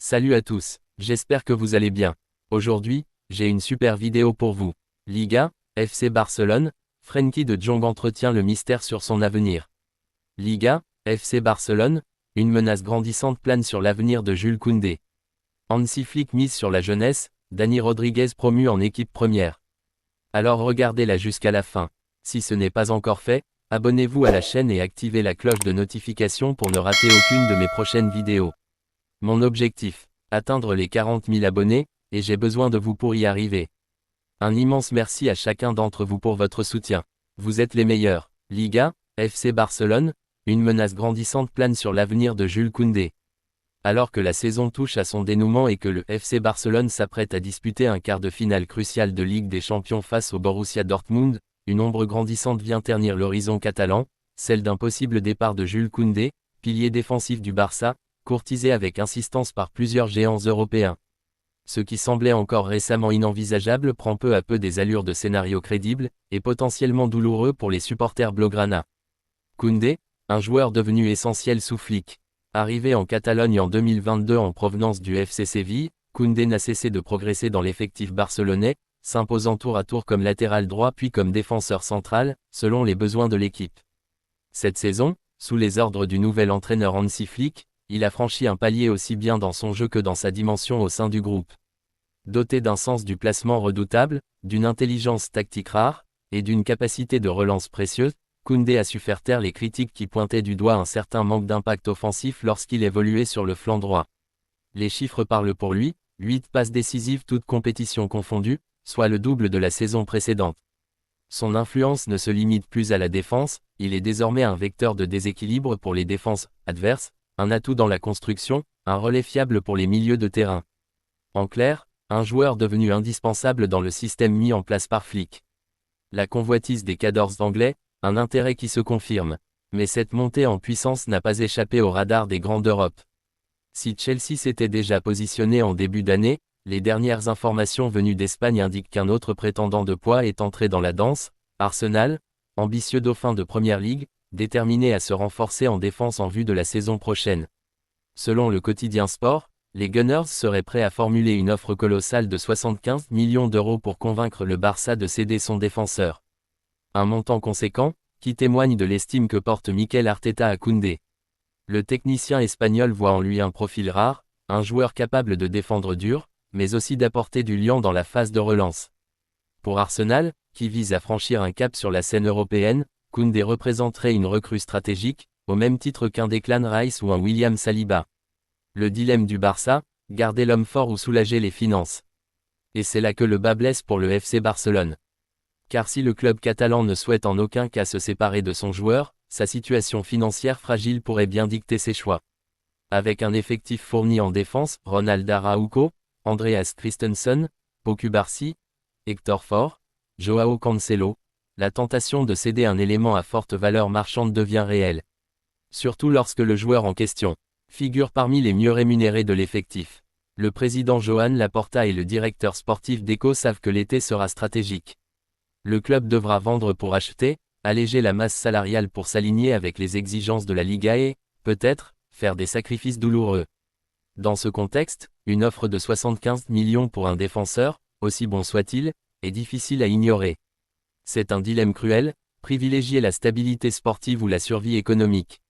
Salut à tous, j'espère que vous allez bien. Aujourd'hui, j'ai une super vidéo pour vous. Liga, FC Barcelone, Frenkie de Jong entretient le mystère sur son avenir. Liga, FC Barcelone, une menace grandissante plane sur l'avenir de Jules Koundé. Hansi Flick mise sur la jeunesse, Dani Rodriguez promu en équipe première. Alors regardez-la jusqu'à la fin. Si ce n'est pas encore fait, abonnez-vous à la chaîne et activez la cloche de notification pour ne rater aucune de mes prochaines vidéos. Mon objectif, atteindre les 40 000 abonnés, et j'ai besoin de vous pour y arriver. Un immense merci à chacun d'entre vous pour votre soutien. Vous êtes les meilleurs. Liga, FC Barcelone, une menace grandissante plane sur l'avenir de Jules Koundé. Alors que la saison touche à son dénouement et que le FC Barcelone s'apprête à disputer un quart de finale crucial de Ligue des Champions face au Borussia Dortmund, une ombre grandissante vient ternir l'horizon catalan, celle d'un possible départ de Jules Koundé, pilier défensif du Barça, courtisé avec insistance par plusieurs géants européens. Ce qui semblait encore récemment inenvisageable prend peu à peu des allures de scénario crédible, et potentiellement douloureux pour les supporters blaugrana. Koundé, un joueur devenu essentiel sous Flick. Arrivé en Catalogne en 2022 en provenance du FC Séville, Koundé n'a cessé de progresser dans l'effectif barcelonais, s'imposant tour à tour comme latéral droit puis comme défenseur central, selon les besoins de l'équipe. Cette saison, sous les ordres du nouvel entraîneur Hansi Flick, il a franchi un palier aussi bien dans son jeu que dans sa dimension au sein du groupe. Doté d'un sens du placement redoutable, d'une intelligence tactique rare, et d'une capacité de relance précieuse, Koundé a su faire taire les critiques qui pointaient du doigt un certain manque d'impact offensif lorsqu'il évoluait sur le flanc droit. Les chiffres parlent pour lui, 8 passes décisives toutes compétitions confondues, soit le double de la saison précédente. Son influence ne se limite plus à la défense, il est désormais un vecteur de déséquilibre pour les défenses adverses, un atout dans la construction, un relais fiable pour les milieux de terrain. En clair, un joueur devenu indispensable dans le système mis en place par Flick. La convoitise des cadors anglais, un intérêt qui se confirme. Mais cette montée en puissance n'a pas échappé au radar des grands d'Europe. Si Chelsea s'était déjà positionné en début d'année, les dernières informations venues d'Espagne indiquent qu'un autre prétendant de poids est entré dans la danse, Arsenal, ambitieux dauphin de Première Ligue, déterminé à se renforcer en défense en vue de la saison prochaine. Selon le quotidien Sport, les Gunners seraient prêts à formuler une offre colossale de 75 millions d'euros pour convaincre le Barça de céder son défenseur. Un montant conséquent, qui témoigne de l'estime que porte Mikel Arteta à Koundé. Le technicien espagnol voit en lui un profil rare, un joueur capable de défendre dur, mais aussi d'apporter du liant dans la phase de relance. Pour Arsenal, qui vise à franchir un cap sur la scène européenne, Koundé représenterait une recrue stratégique, au même titre qu'un Declan Rice ou un William Saliba. Le dilemme du Barça, garder l'homme fort ou soulager les finances. Et c'est là que le bât blesse pour le FC Barcelone. Car si le club catalan ne souhaite en aucun cas se séparer de son joueur, sa situation financière fragile pourrait bien dicter ses choix. Avec un effectif fourni en défense, Ronald Araujo, Andreas Christensen, Pau Cubarsí, Héctor Fort, Joao Cancelo, la tentation de céder un élément à forte valeur marchande devient réelle. Surtout lorsque le joueur en question figure parmi les mieux rémunérés de l'effectif. Le président Joan Laporta et le directeur sportif Deco savent que l'été sera stratégique. Le club devra vendre pour acheter, alléger la masse salariale pour s'aligner avec les exigences de la Liga et, peut-être, faire des sacrifices douloureux. Dans ce contexte, une offre de 75 millions pour un défenseur, aussi bon soit-il, est difficile à ignorer. C'est un dilemme cruel, privilégier la stabilité sportive ou la survie économique.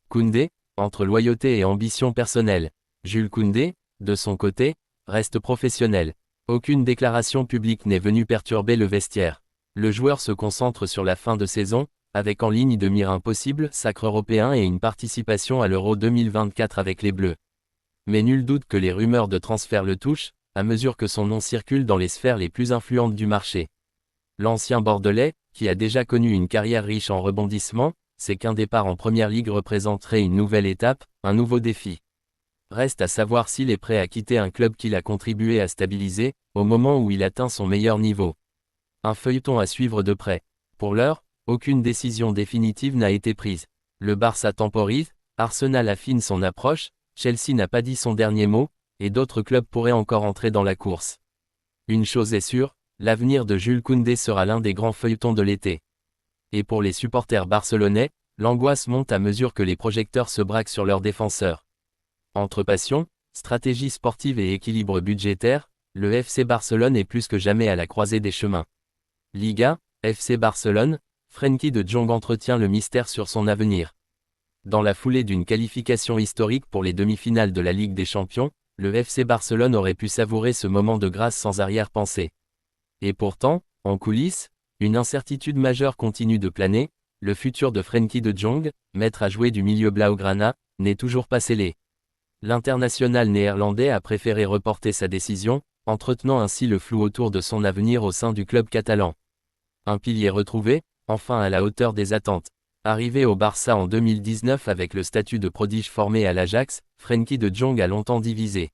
Koundé, entre loyauté et ambition personnelle. Jules Koundé, de son côté, reste professionnel. Aucune déclaration publique n'est venue perturber le vestiaire. Le joueur se concentre sur la fin de saison, avec en ligne de mire un possible sacre européen et une participation à l'Euro 2024 avec les Bleus. Mais nul doute que les rumeurs de transfert le touchent, à mesure que son nom circule dans les sphères les plus influentes du marché. L'ancien Bordelais, qui a déjà connu une carrière riche en rebondissements, sait qu'un départ en Première Ligue représenterait une nouvelle étape, un nouveau défi. Reste à savoir s'il est prêt à quitter un club qu'il a contribué à stabiliser, au moment où il atteint son meilleur niveau. Un feuilleton à suivre de près. Pour l'heure, aucune décision définitive n'a été prise. Le Barça temporise, Arsenal affine son approche, Chelsea n'a pas dit son dernier mot, et d'autres clubs pourraient encore entrer dans la course. Une chose est sûre, l'avenir de Jules Koundé sera l'un des grands feuilletons de l'été. Et pour les supporters barcelonais, l'angoisse monte à mesure que les projecteurs se braquent sur leurs défenseurs. Entre passion, Stratégie sportive et équilibre budgétaire, le FC Barcelone est plus que jamais à la croisée des chemins. Liga, FC Barcelone, Frenkie de Jong entretient le mystère sur son avenir. Dans la foulée d'une qualification historique pour les demi-finales de la Ligue des Champions, le FC Barcelone aurait pu savourer ce moment de grâce sans arrière-pensée. Et pourtant, en coulisses, une incertitude majeure continue de planer, le futur de Frenkie de Jong, maître à jouer du milieu blaugrana, n'est toujours pas scellé. L'international néerlandais a préféré reporter sa décision, entretenant ainsi le flou autour de son avenir au sein du club catalan. Un pilier retrouvé, enfin à la hauteur des attentes. Arrivé au Barça en 2019 avec le statut de prodige formé à l'Ajax, Frenkie de Jong a longtemps divisé.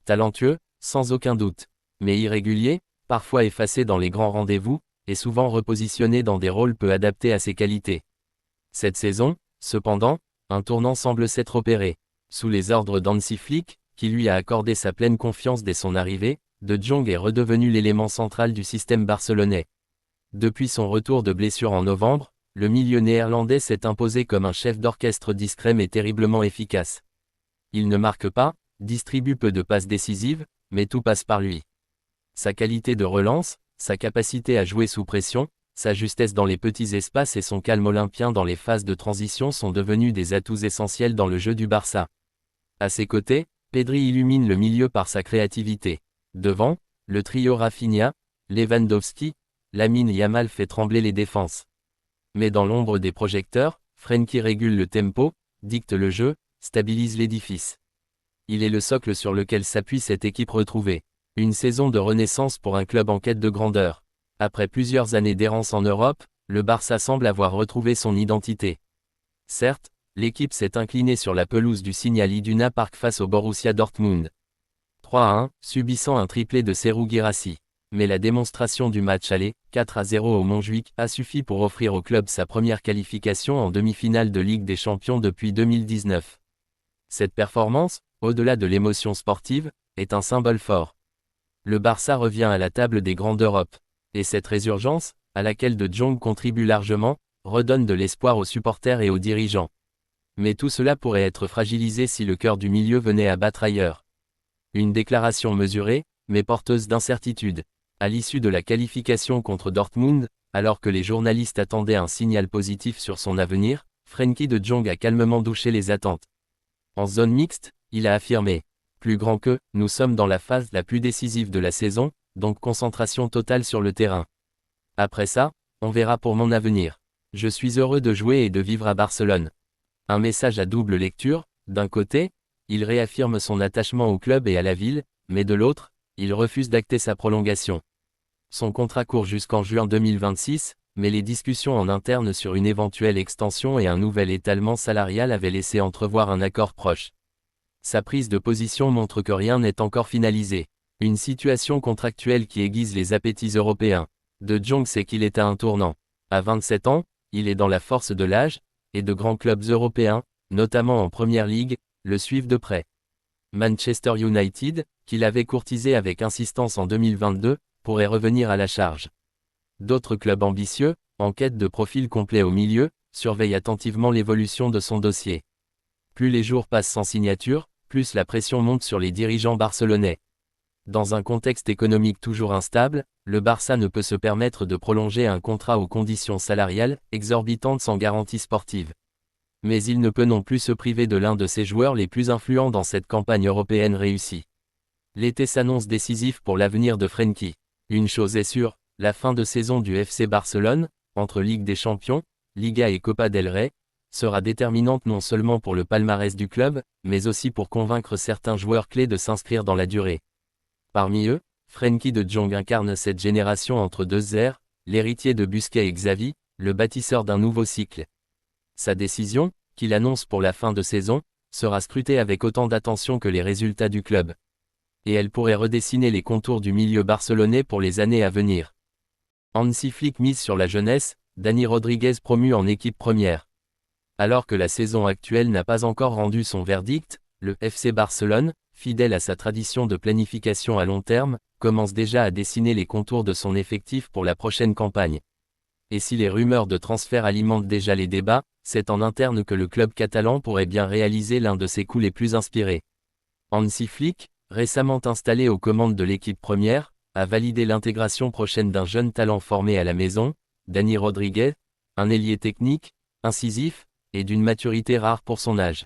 Talentueux, sans aucun doute, mais irrégulier, parfois effacé dans les grands rendez-vous, et souvent repositionné dans des rôles peu adaptés à ses qualités. Cette saison, cependant, un tournant semble s'être opéré. Sous les ordres d'Hansi Flick, qui lui a accordé sa pleine confiance dès son arrivée, de Jong est redevenu l'élément central du système barcelonais. Depuis son retour de blessure en novembre, le milieu néerlandais s'est imposé comme un chef d'orchestre discret mais terriblement efficace. Il ne marque pas, distribue peu de passes décisives, mais tout passe par lui. Sa qualité de relance, sa capacité à jouer sous pression, sa justesse dans les petits espaces et son calme olympien dans les phases de transition sont devenus des atouts essentiels dans le jeu du Barça. À ses côtés, Pedri illumine le milieu par sa créativité. Devant, le trio Rafinha, Lewandowski, Lamine Yamal fait trembler les défenses. Mais dans l'ombre des projecteurs, Frenkie régule le tempo, dicte le jeu, stabilise l'édifice. Il est le socle sur lequel s'appuie cette équipe retrouvée. Une saison de renaissance pour un club en quête de grandeur. Après plusieurs années d'errance en Europe, le Barça semble avoir retrouvé son identité. Certes, l'équipe s'est inclinée sur la pelouse du Signal Iduna Park face au Borussia Dortmund. 3-1, subissant un triplé de Serhou Guirassy. Mais la démonstration du match aller, 4-0 au Montjuïc, a suffi pour offrir au club sa première qualification en demi-finale de Ligue des Champions depuis 2019. Cette performance, au-delà de l'émotion sportive, est un symbole fort. Le Barça revient à la table des grands d'Europe. Et cette résurgence, à laquelle de Jong contribue largement, redonne de l'espoir aux supporters et aux dirigeants. Mais tout cela pourrait être fragilisé si le cœur du milieu venait à battre ailleurs. Une déclaration mesurée, mais porteuse d'incertitude. À l'issue de la qualification contre Dortmund, alors que les journalistes attendaient un signal positif sur son avenir, Frenkie de Jong a calmement douché les attentes. En zone mixte, il a affirmé « Plus grand que, nous sommes dans la phase la plus décisive de la saison, donc concentration totale sur le terrain. Après ça, on verra pour mon avenir. Je suis heureux de jouer et de vivre à Barcelone. » Un message à double lecture, d'un côté, il réaffirme son attachement au club et à la ville, mais de l'autre, il refuse d'acter sa prolongation. Son contrat court jusqu'en juin 2026, mais les discussions en interne sur une éventuelle extension et un nouvel étalement salarial avaient laissé entrevoir un accord proche. Sa prise de position montre que rien n'est encore finalisé. Une situation contractuelle qui aiguise les appétits européens. De Jong sait qu'il est à un tournant. À 27 ans, il est dans la force de l'âge, et de grands clubs européens, notamment en Première Ligue, le suivent de près. Manchester United, qu'il avait courtisé avec insistance en 2022, pourrait revenir à la charge. D'autres clubs ambitieux, en quête de profil complet au milieu, surveillent attentivement l'évolution de son dossier. Plus les jours passent sans signature, plus la pression monte sur les dirigeants barcelonais. Dans un contexte économique toujours instable, le Barça ne peut se permettre de prolonger un contrat aux conditions salariales exorbitantes sans garantie sportive. Mais il ne peut non plus se priver de l'un de ses joueurs les plus influents dans cette campagne européenne réussie. L'été s'annonce décisif pour l'avenir de Frenkie. Une chose est sûre, la fin de saison du FC Barcelone, entre Ligue des Champions, Liga et Copa del Rey, sera déterminante non seulement pour le palmarès du club, mais aussi pour convaincre certains joueurs clés de s'inscrire dans la durée. Parmi eux, Frenkie de Jong incarne cette génération entre deux ères, l'héritier de Busquets et Xavi, le bâtisseur d'un nouveau cycle. Sa décision, qu'il annonce pour la fin de saison, sera scrutée avec autant d'attention que les résultats du club. Et elle pourrait redessiner les contours du milieu barcelonais pour les années à venir. Hansi Flick mise sur la jeunesse, Dani Rodriguez promu en équipe première. Alors que la saison actuelle n'a pas encore rendu son verdict, le FC Barcelone, fidèle à sa tradition de planification à long terme, commence déjà à dessiner les contours de son effectif pour la prochaine campagne. Et si les rumeurs de transfert alimentent déjà les débats, c'est en interne que le club catalan pourrait bien réaliser l'un de ses coups les plus inspirés. Hansi Flick, récemment installé aux commandes de l'équipe première, a validé l'intégration prochaine d'un jeune talent formé à la maison, Dani Rodriguez, un ailier technique, incisif, et d'une maturité rare pour son âge.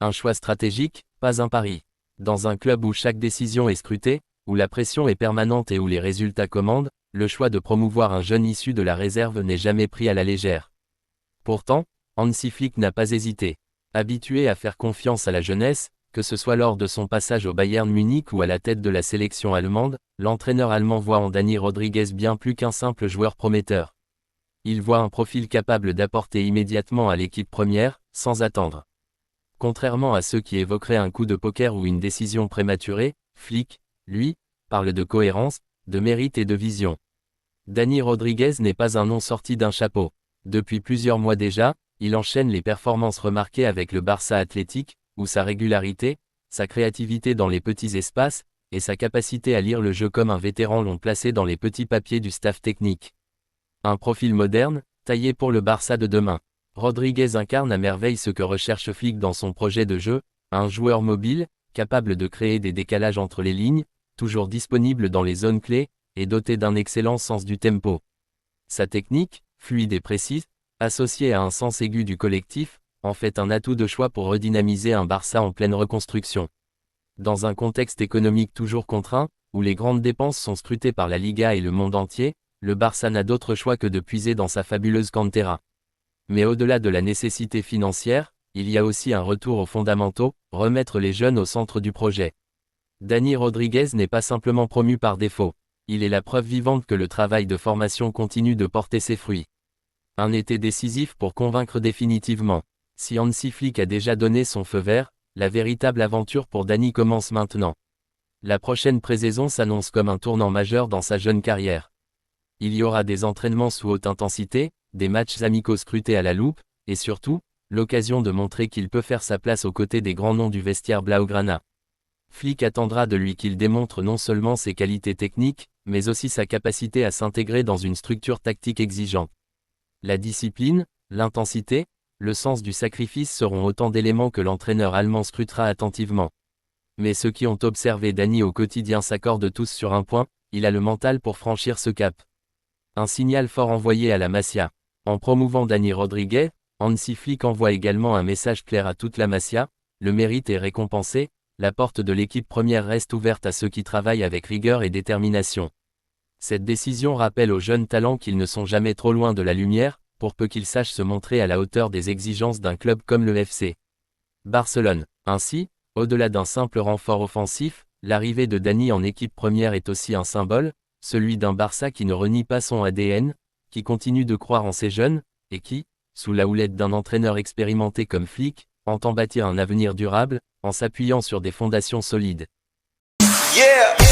Un choix stratégique, pas un pari. Dans un club où chaque décision est scrutée, où la pression est permanente et où les résultats commandent, le choix de promouvoir un jeune issu de la réserve n'est jamais pris à la légère. Pourtant, Hansi Flick n'a pas hésité. Habitué à faire confiance à la jeunesse, que ce soit lors de son passage au Bayern Munich ou à la tête de la sélection allemande, l'entraîneur allemand voit en Dani Rodriguez bien plus qu'un simple joueur prometteur. Il voit un profil capable d'apporter immédiatement à l'équipe première, sans attendre. Contrairement à ceux qui évoqueraient un coup de poker ou une décision prématurée, Flick, lui, parle de cohérence, de mérite et de vision. Dani Rodriguez n'est pas un nom sorti d'un chapeau. Depuis plusieurs mois déjà, il enchaîne les performances remarquées avec le Barça Athletic, où sa régularité, sa créativité dans les petits espaces, et sa capacité à lire le jeu comme un vétéran l'ont placé dans les petits papiers du staff technique. Un profil moderne, taillé pour le Barça de demain. Rodriguez incarne à merveille ce que recherche Flick dans son projet de jeu, un joueur mobile, capable de créer des décalages entre les lignes, toujours disponible dans les zones clés, et doté d'un excellent sens du tempo. Sa technique, fluide et précise, associée à un sens aigu du collectif, en fait un atout de choix pour redynamiser un Barça en pleine reconstruction. Dans un contexte économique toujours contraint, où les grandes dépenses sont scrutées par la Liga et le monde entier, le Barça n'a d'autre choix que de puiser dans sa fabuleuse cantera. Mais au-delà de la nécessité financière, il y a aussi un retour aux fondamentaux, remettre les jeunes au centre du projet. Dani Rodriguez n'est pas simplement promu par défaut. Il est la preuve vivante que le travail de formation continue de porter ses fruits. Un été décisif pour convaincre définitivement. Si Hansi Flick a déjà donné son feu vert, la véritable aventure pour Dani commence maintenant. La prochaine pré-saison s'annonce comme un tournant majeur dans sa jeune carrière. Il y aura des entraînements sous haute intensité, des matchs amicaux scrutés à la loupe, et surtout, l'occasion de montrer qu'il peut faire sa place aux côtés des grands noms du vestiaire blaugrana. Flick attendra de lui qu'il démontre non seulement ses qualités techniques, mais aussi sa capacité à s'intégrer dans une structure tactique exigeante. La discipline, l'intensité, le sens du sacrifice seront autant d'éléments que l'entraîneur allemand scrutera attentivement. Mais ceux qui ont observé Dani au quotidien s'accordent tous sur un point, il a le mental pour franchir ce cap. Un signal fort envoyé à la Masia. En promouvant Dani Rodriguez, Hansi Flick envoie également un message clair à toute la Masia, le mérite est récompensé, la porte de l'équipe première reste ouverte à ceux qui travaillent avec rigueur et détermination. Cette décision rappelle aux jeunes talents qu'ils ne sont jamais trop loin de la lumière, pour peu qu'ils sachent se montrer à la hauteur des exigences d'un club comme le FC Barcelone. Ainsi, au-delà d'un simple renfort offensif, l'arrivée de Dani en équipe première est aussi un symbole, celui d'un Barça qui ne renie pas son ADN, qui continue de croire en ses jeunes, et qui, sous la houlette d'un entraîneur expérimenté comme Flick, entend bâtir un avenir durable, en s'appuyant sur des fondations solides. Yeah!